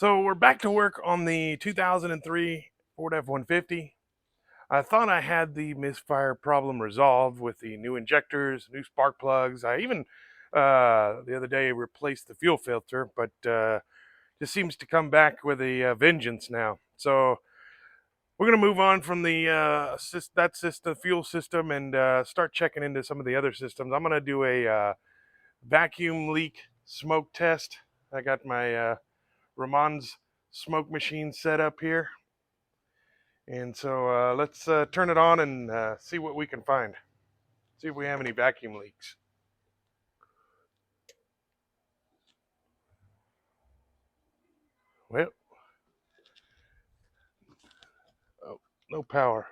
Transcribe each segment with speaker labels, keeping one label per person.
Speaker 1: So we're back to work on the 2003 Ford F-150. I thought I had the misfire problem resolved with the new injectors, new spark plugs. I even the other day replaced the fuel filter, but just seems to come back with a vengeance now. So we're gonna move on from the that system, fuel system, and start checking into some of the other systems. I'm gonna do a vacuum leak smoke test. I got my Ramon's smoke machine set up here. And so let's turn it on and see what we can find. See if we have any vacuum leaks. Well, oh, no power.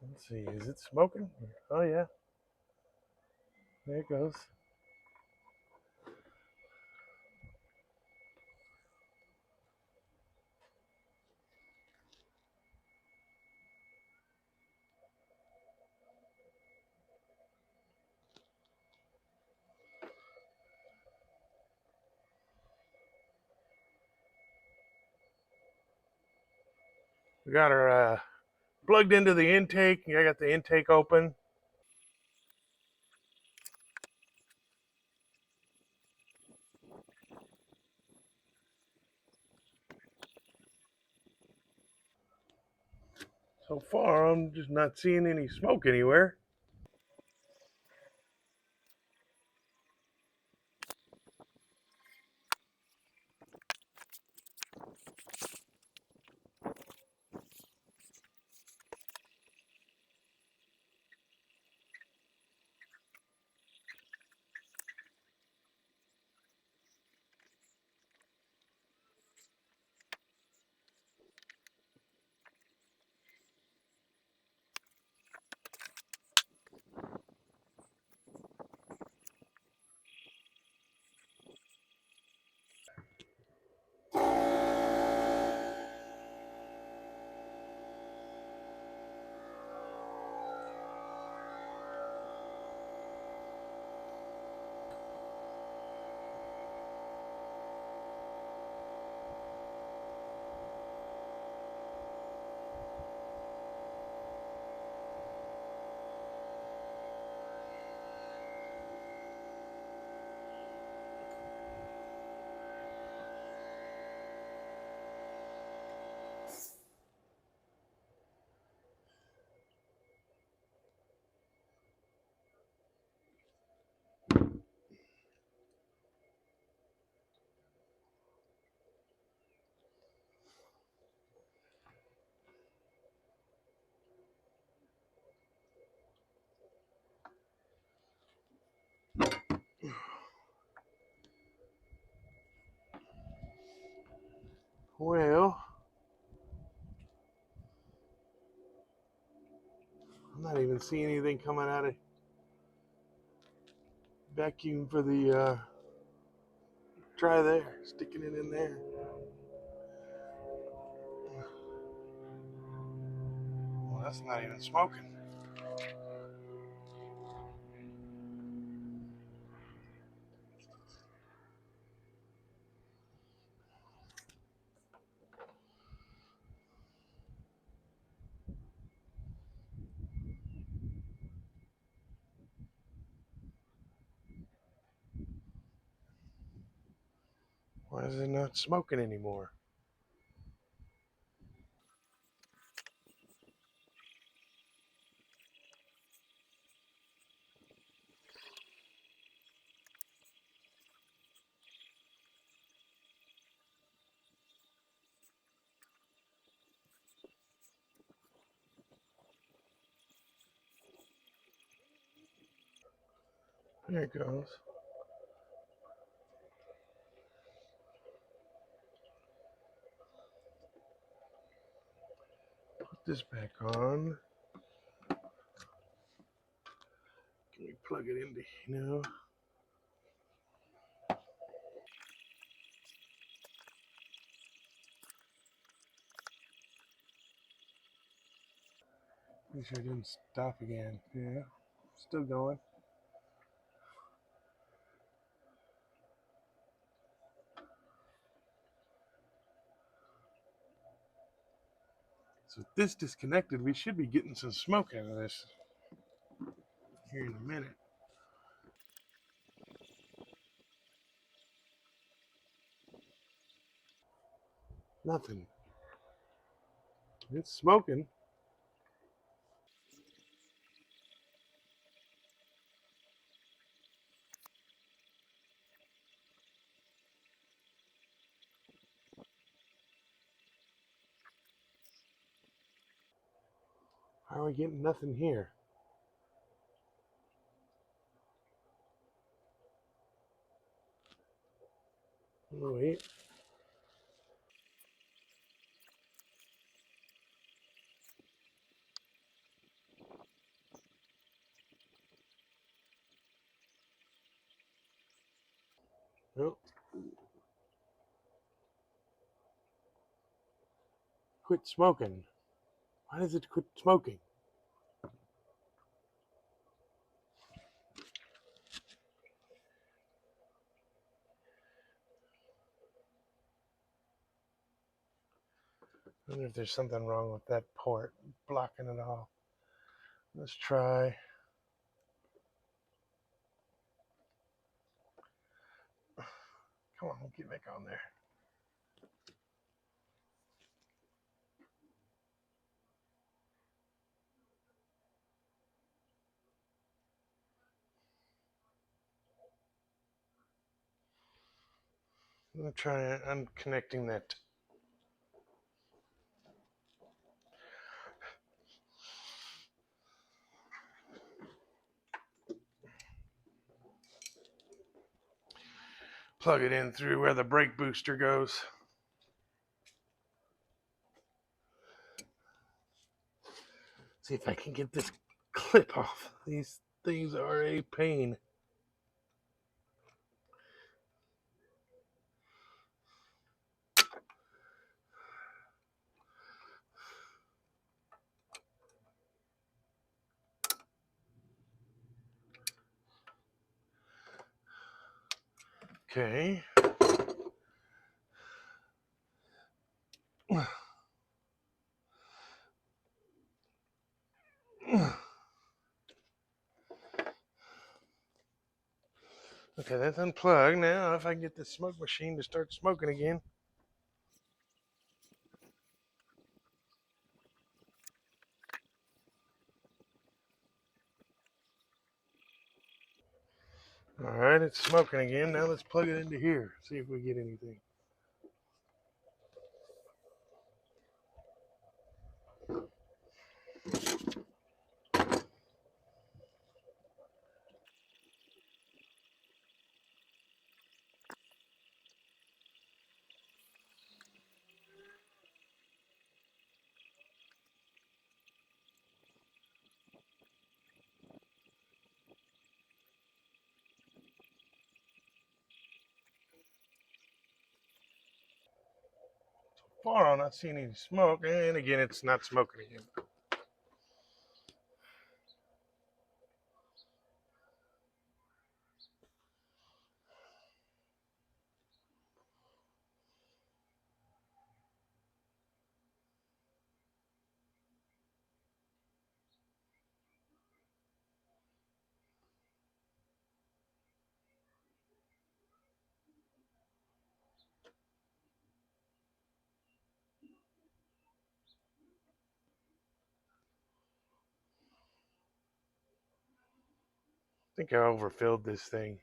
Speaker 1: Let's see, is it smoking? Oh yeah, there it goes. We got her plugged into the intake. I got the intake open. So far, I'm just not seeing any smoke anywhere. Well, I'm not even seeing anything coming out of vacuum for the try there, sticking it in there. Well, that's not even smoking. Why is it not smoking anymore? There it goes. Put this back on. Can we plug it into, you know. Make sure it didn't stop again. Yeah, still going. So with this disconnected, we should be getting some smoke out of this here in a minute. Nothing. It's smoking. How are we getting nothing here? Oh, wait. Oh, quit smoking. Why does it quit smoking? I wonder if there's something wrong with that port blocking it all. Let's try. Come on, get back on there. I'm gonna try unconnecting that. Plug it in through where the brake booster goes. See if I can get this clip off. These things are a pain. Okay. Okay, that's unplugged. Now, if I can get this smoke machine to start smoking again. All right, it's smoking again. Now let's plug it into here. See if we get anything. Far, I'm not seeing any smoke. And again, it's not smoking again. I think I overfilled this thing.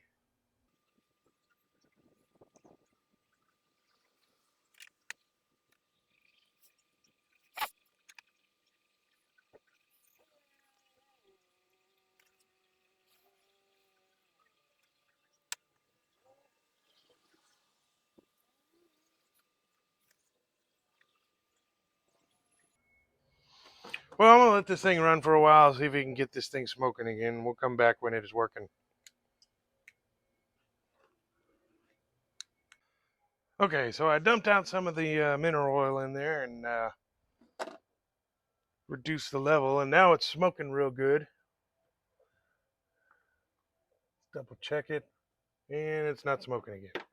Speaker 1: Well, I'm going to let this thing run for a while, see if we can get this thing smoking again. We'll come back when it is working. Okay, so I dumped out some of the mineral oil in there and reduced the level, and now it's smoking real good. Double check it, and it's not smoking again.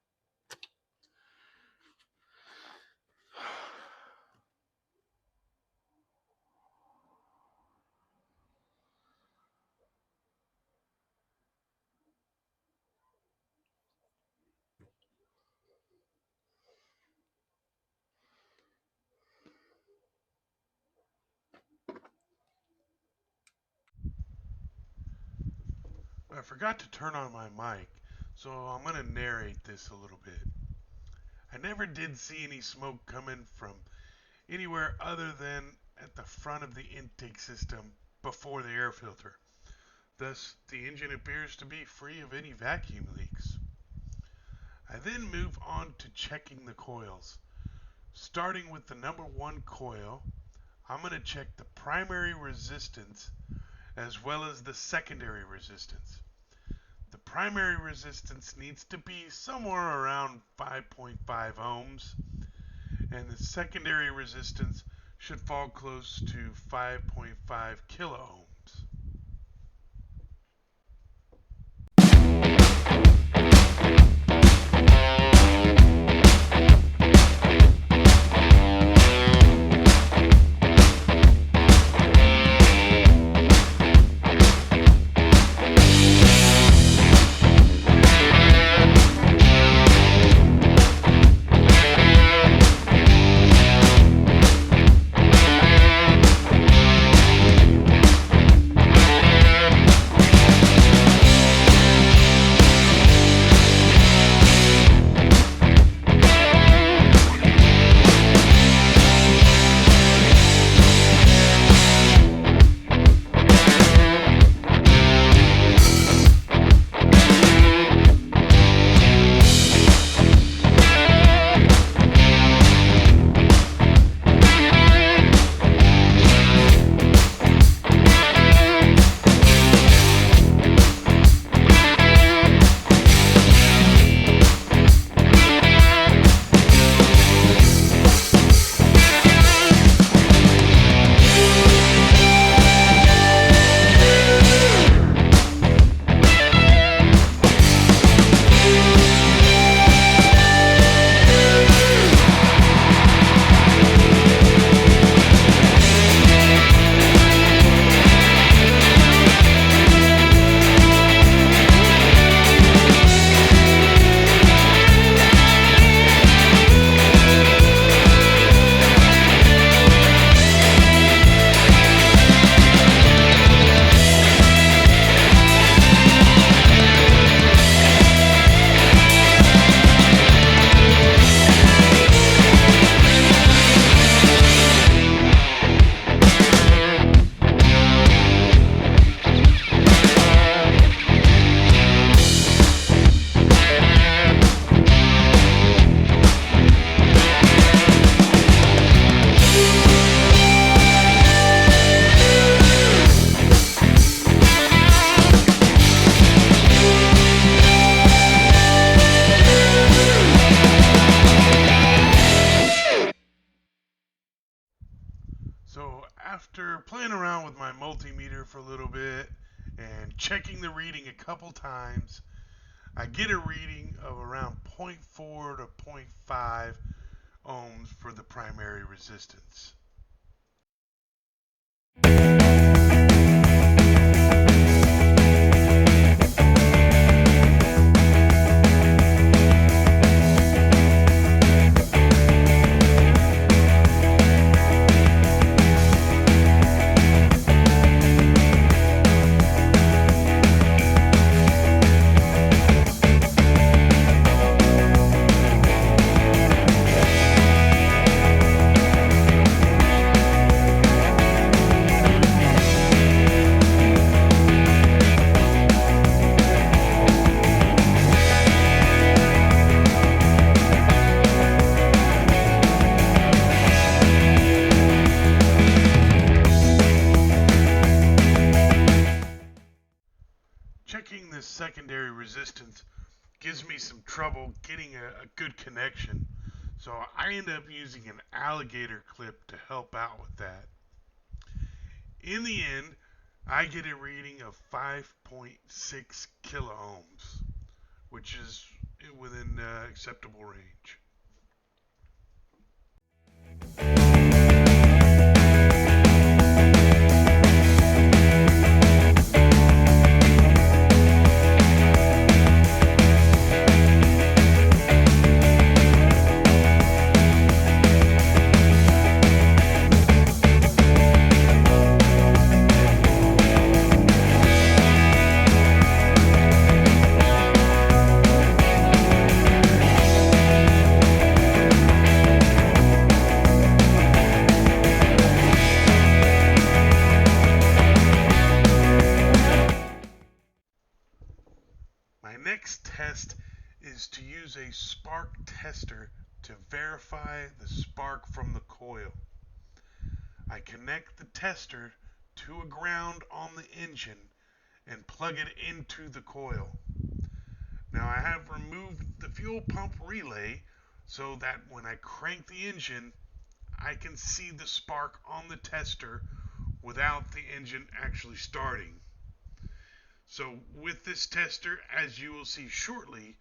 Speaker 1: I forgot to turn on my mic, so I'm going to narrate this a little bit. I never did see any smoke coming from anywhere other than at the front of the intake system before the air filter. Thus, the engine appears to be free of any vacuum leaks. I then move on to checking the coils. Starting with the number 1 coil, I'm going to check the primary resistance as well as the secondary resistance. The primary resistance needs to be somewhere around 5.5 ohms, and the secondary resistance should fall close to 5.5 kilo ohms. So after playing around with my multimeter for a little bit and checking the reading a couple times, I get a reading of around 0.4 to 0.5 ohms for the primary resistance. checking this secondary resistance gives me some trouble getting a good connection. So I end up using an alligator clip to help out with that. In the end, I get a reading of 5.6 kilo ohms, which is within acceptable range. My next test is to use a spark tester to verify the spark from the coil. I connect the tester to a ground on the engine and plug it into the coil. Now I have removed the fuel pump relay so that when I crank the engine, I can see the spark on the tester without the engine actually starting. So with this tester, as you will see shortly,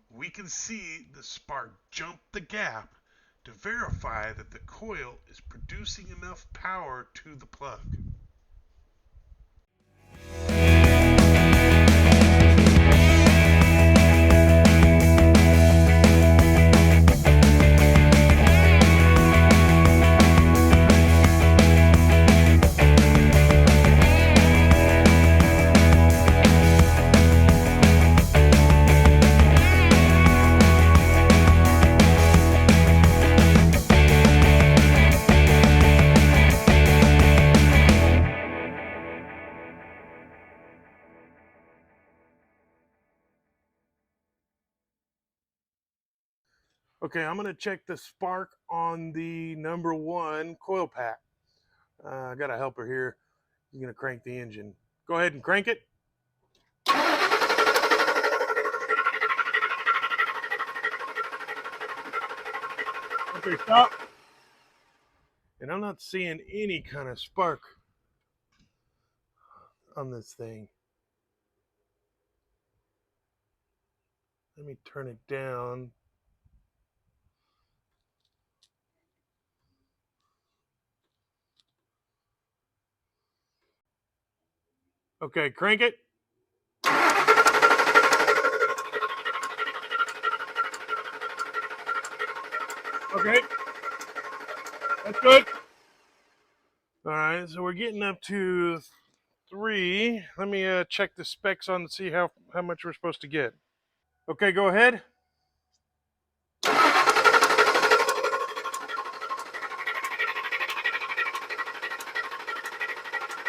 Speaker 1: we can see the spark jump the gap to verify that the coil is producing enough power to the plug. Okay, I'm going to check the spark on the number 1 coil pack. I got a helper here. He's going to crank the engine. Go ahead and crank it. Okay, stop. And I'm not seeing any kind of spark on this thing. Let me turn it down. Okay, crank it. Okay, that's good. All right, so we're getting up to 3. Let me check the specs on to see how much we're supposed to get. Okay, go ahead.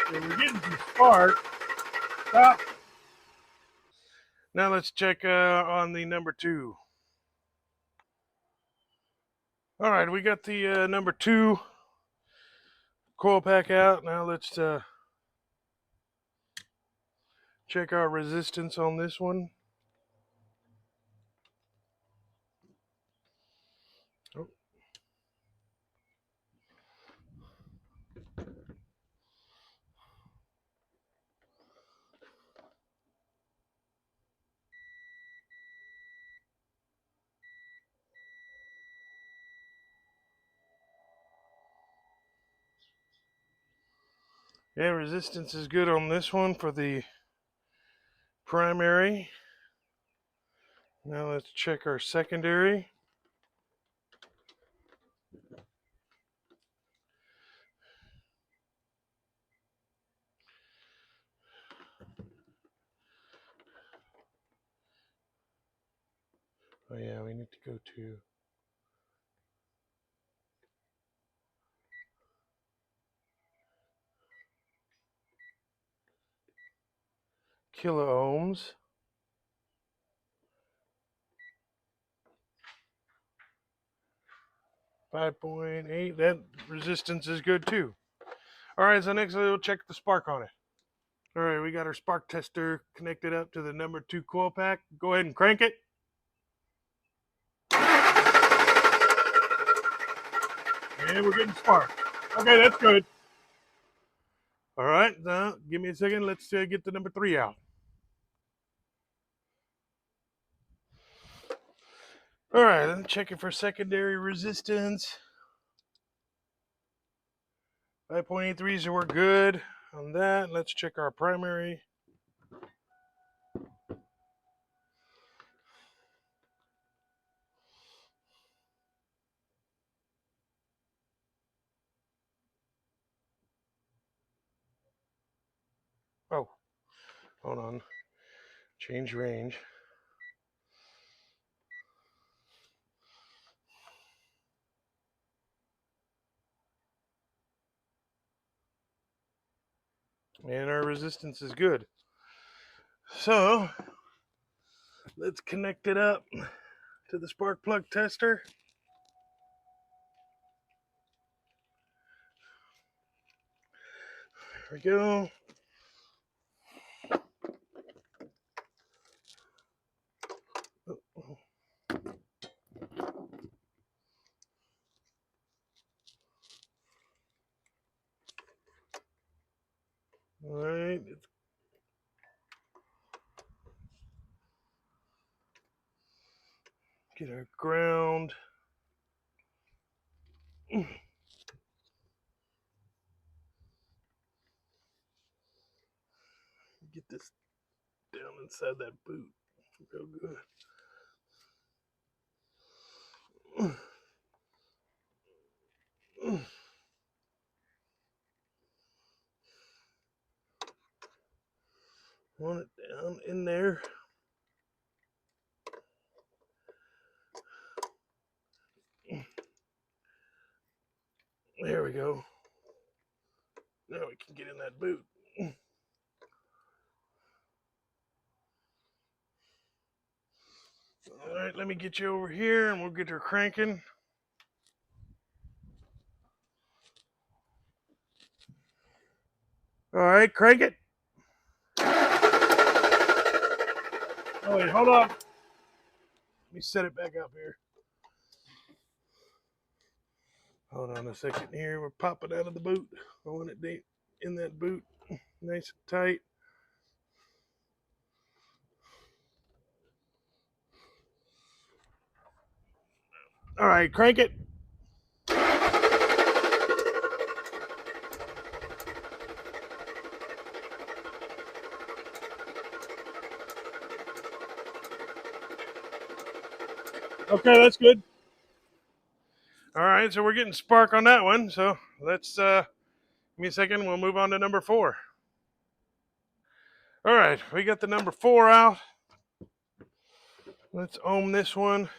Speaker 1: Okay, we're getting some spark. Stop. Now let's check on the number 2. All right, we got the number 2 coil pack out. Now let's check our resistance on this one. Oh. Yeah, resistance is good on this one for the primary. Now let's check our secondary. Oh yeah, we need to go to kilo ohms. 5.8. That resistance is good too. All right, so next we'll check the spark on it. All right, we got our spark tester connected up to the number 2 coil pack. Go ahead and crank it. And we're getting spark. Okay, that's good. All right, now give me a second. Let's get the number 3 out. All right, I'm checking for secondary resistance. 5.83, so we're good on that. Let's check our primary. Oh, hold on. Change range. And our resistance is good. So let's connect it up to the spark plug tester. There we go. All right. Get our ground. Get this down inside that boot. Real good. Want it down in there. There we go. Now we can get in that boot. All right, let me get you over here and we'll get her cranking. All right, crank it. Oh, wait, hold on. Let me set it back up here. Hold on a second here. We're popping out of the boot. I want it deep in that boot, nice and tight. All right, crank it. Okay, that's good. All right, so we're getting spark on that one. So let's give me a second. We'll move on to number 4. All right, we got the number 4 out. Let's ohm this one.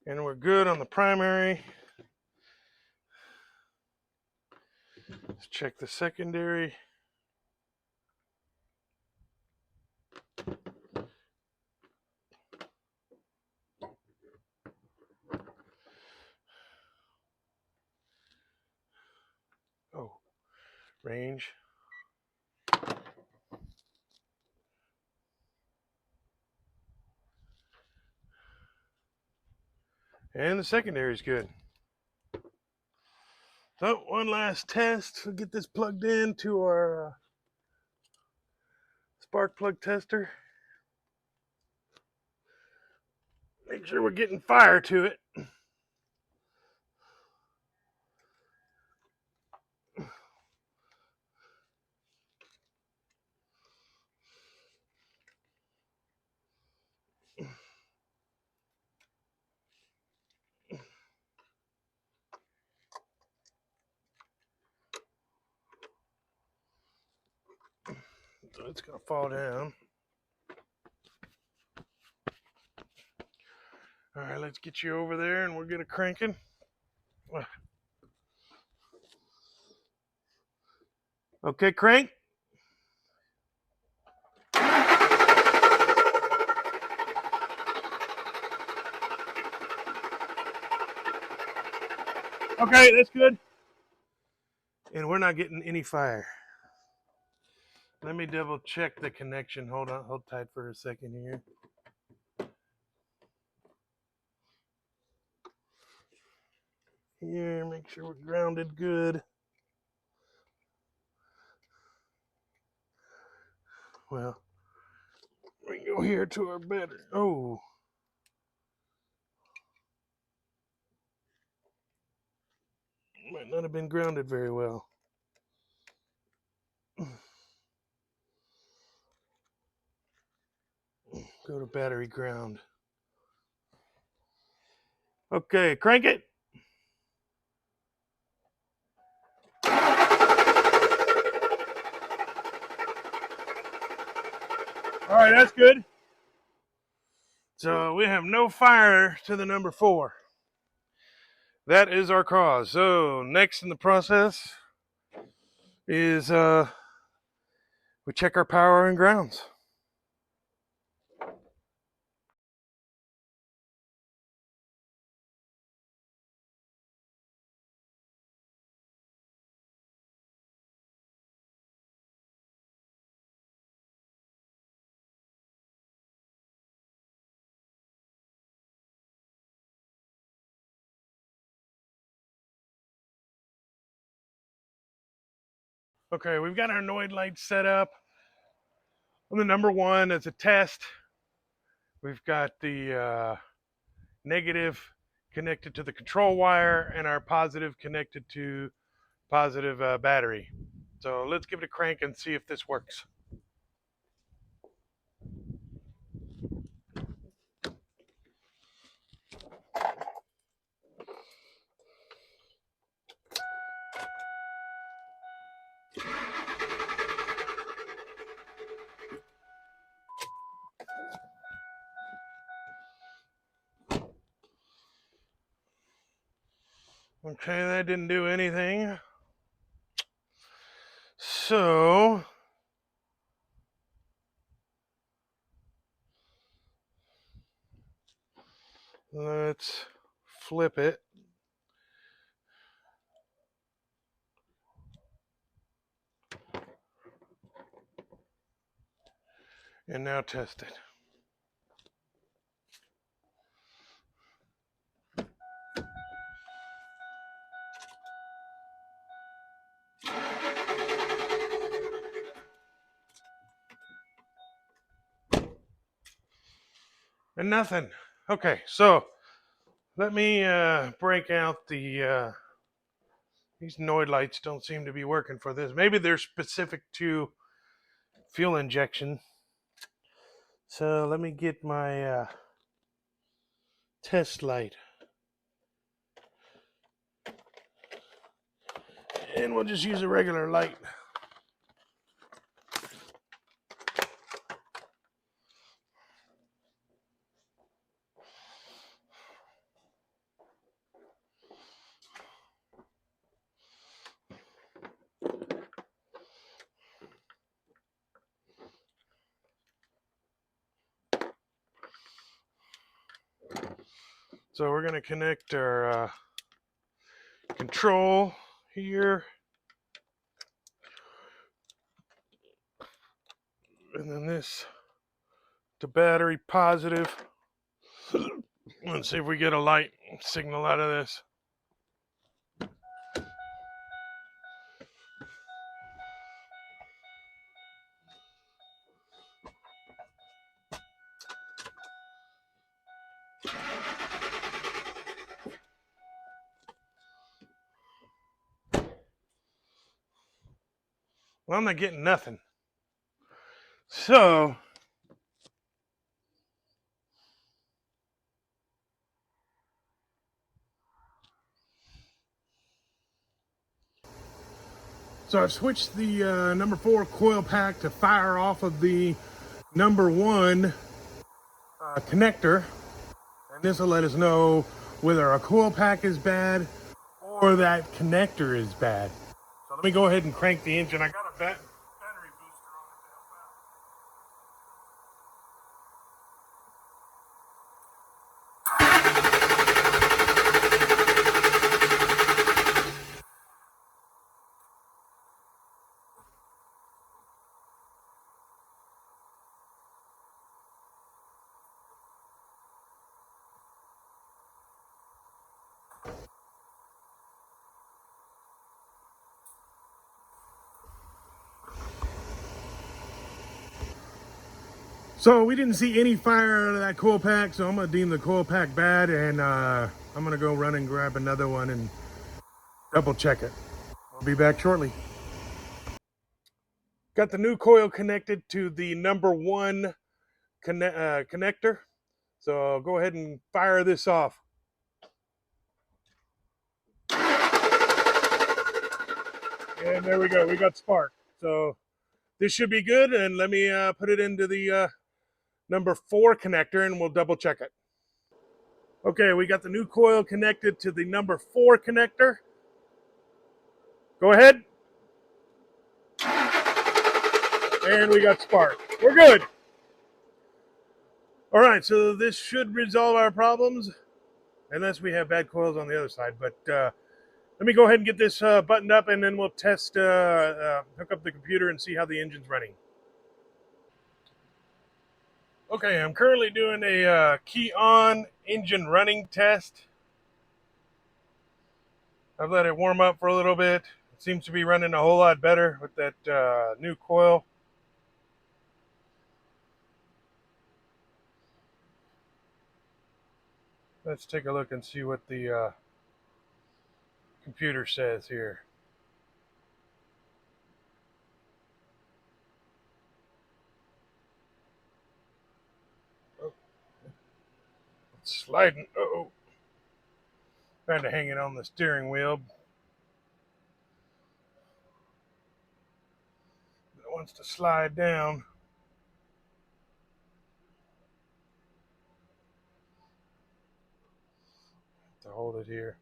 Speaker 1: And we're good on the primary. Let's check the secondary. Oh, range. And the secondary is good. So one last test. We'll get this plugged in to our spark plug tester. Make sure we're getting fire to it. So it's gonna fall down. All right, let's get you over there and we'll get it cranking. Okay, crank. Okay, that's good. And we're not getting any fire. Let me double check the connection. Hold on, hold tight for a second here. Here, make sure we're grounded good. Well, we can go here to our battery. Oh. Might not have been grounded very well. Go to battery ground. Okay, crank it. All right, that's good. So we have no fire to the number 4. That is our cause. So next in the process is we check our power and grounds. Okay, we've got our Noid lights set up. On the number 1 as a test, we've got the negative connected to the control wire and our positive connected to positive battery. So let's give it a crank and see if this works. Okay, that didn't do anything. So let's flip it. And now test it. And nothing. Okay, so let me break out the these Noid lights don't seem to be working for this. Maybe they're specific to fuel injection. So let me get my test light. And we'll just use a regular light. So we're going to connect our control here. And then this to battery positive. Let's see if we get a light signal out of this. Well, I'm not getting nothing. So I've switched the number 4 coil pack to fire off of the number 1 connector. And this will let us know whether our coil pack is bad or that connector is bad. So let me go ahead and crank the engine. I got a battery booster on it to help out. So we didn't see any fire out of that coil pack, so I'm gonna deem the coil pack bad, and I'm gonna go run and grab another one and double check it. I'll be back shortly. Got the new coil connected to the number one connector. So I'll go ahead and fire this off. And there we go, we got spark. So this should be good, and let me put it into the number 4 connector and we'll double check it. Okay, we got the new coil connected to the number 4 connector. Go ahead. And we got spark. We're good. All right, so this should resolve our problems, unless we have bad coils on the other side. But let me go ahead and get this buttoned up, and then we'll test, hook up the computer and see how the engine's running. Okay, I'm currently doing a key on engine running test. I've let it warm up for a little bit. It seems to be running a whole lot better with that new coil. Let's take a look and see what the computer says here. Oh, it's sliding. Uh-oh. Trying to hang it on the steering wheel. It wants to slide down. To hold it here.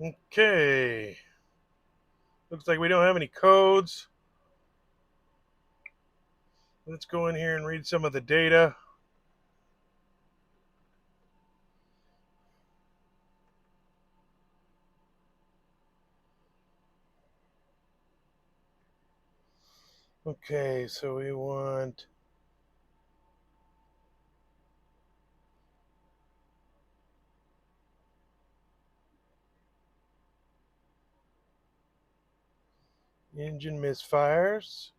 Speaker 1: Okay. Looks like we don't have any codes. Let's go in here and read some of the data. Okay, so we want engine misfires.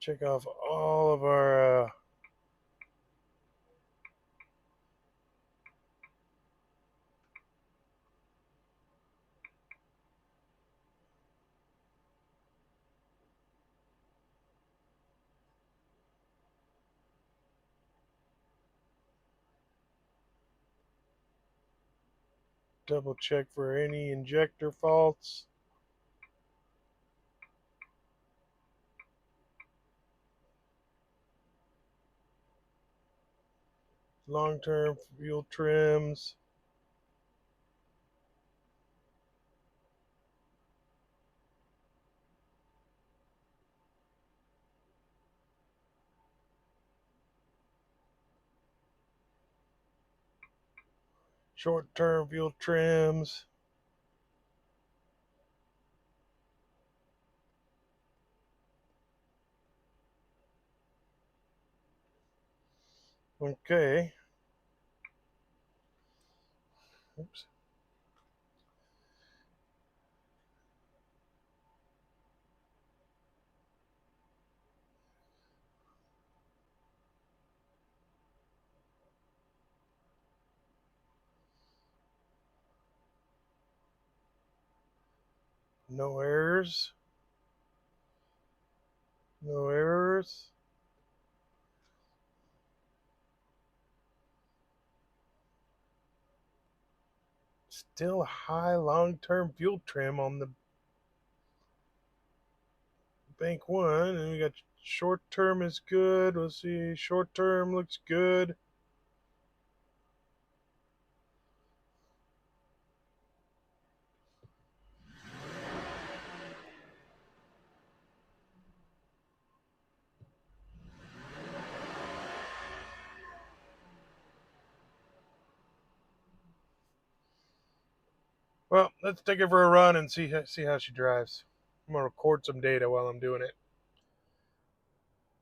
Speaker 1: Check off all of our double check for any injector faults. Long-term fuel trims. Short-term fuel trims. Okay. Oops. No errors. No errors. Still high long-term fuel trim on the bank one, and we got short-term is good. Let's see, short-term looks good. Well, let's take her for a run and see how she drives. I'm going to record some data while I'm doing it.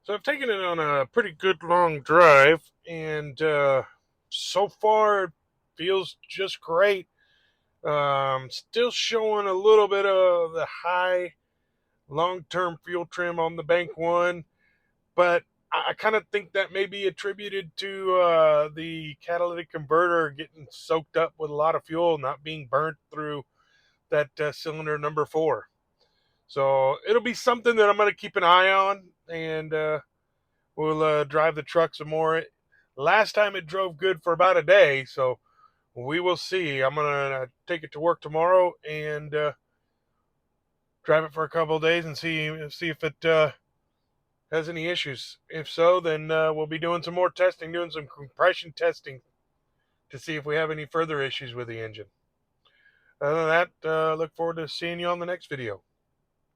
Speaker 1: So I've taken it on a pretty good long drive, and so far it feels just great. Still showing a little bit of the high long-term fuel trim on the bank one, but I kind of think that may be attributed to the catalytic converter getting soaked up with a lot of fuel, not being burnt through that cylinder number 4. So it'll be something that I'm going to keep an eye on, and we'll drive the truck some more. Last time it drove good for about a day, so we will see. I'm going to take it to work tomorrow and drive it for a couple of days and see if it has any issues. If so, then we'll be doing some more testing, doing some compression testing to see if we have any further issues with the engine. Other than that, look forward to seeing you on the next video.